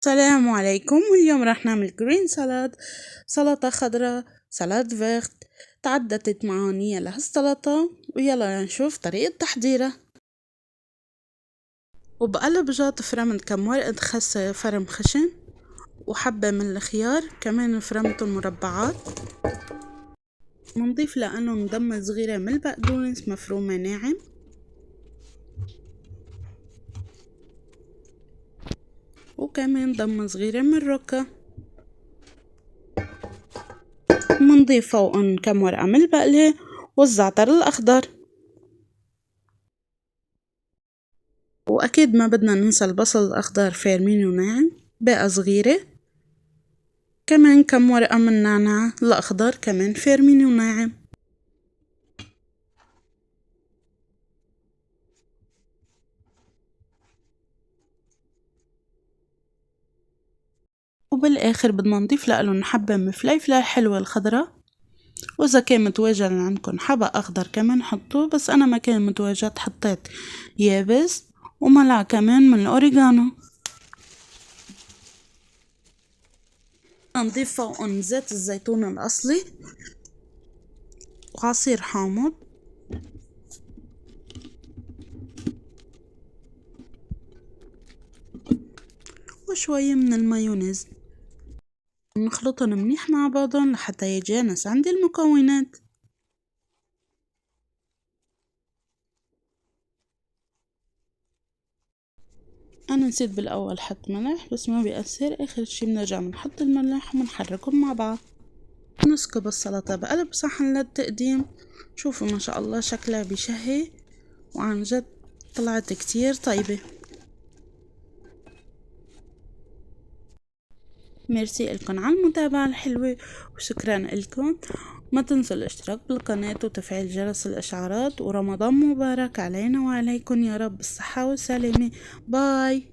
السلام عليكم. واليوم راح نعمل جرين سالاد، سلطة خضراء، سلاد فيرت. تعددت معانيها لهالسلطة، ويلا نشوف طريقة تحضيرها. وبقلب جاط فرمت كم ورقة خس فرم خشن، وحبة من الخيار كمان فرمتهم مربعات. منضيف لأنهم ضمة صغيرة من البقدونس مفرومة ناعم، وكمان ضمة صغيرة من الركة. منضيف فوقن كم ورقة من البقلة والزعتر الأخضر. وأكيد ما بدنا ننسى البصل الأخضر فارمينه ناعم باقة صغيرة، كمان كم ورقة من النعناع الأخضر كمان فارمينه ناعم. وبالآخر بدنا نضيف لألن حبة من الفليفلة الحلوة الخضرا، وإذا كان متواجد عندكن حبة أخضر كمان حطوه، بس أنا ما كان متواجد حطيت يابس، وملعقة كمان من الأوريغانو. نضيف فوقن زيت الزيتون الأصلي وعصير حامض وشوية من المايونيز. نخلطهم منيح مع بعضهم لحتى يتجانس عندي المكونات. أنا نسيت بالأول حط ملح، بس ما بيأثر، آخر شي بنرجع بنحط الملح وبنحركهم مع بعض. نسكب السلطة بقلب صحن للتقديم. شوفوا ما شاء الله شكلها بشهي، وعن جد طلعت كتير طيبة. ميرسي لكم على المتابعة الحلوة، وشكرا لكم. ما تنسوا الاشتراك بالقناة وتفعيل جرس الإشعارات، ورمضان مبارك علينا وعليكم يا رب بالصحة والسلامة. باي.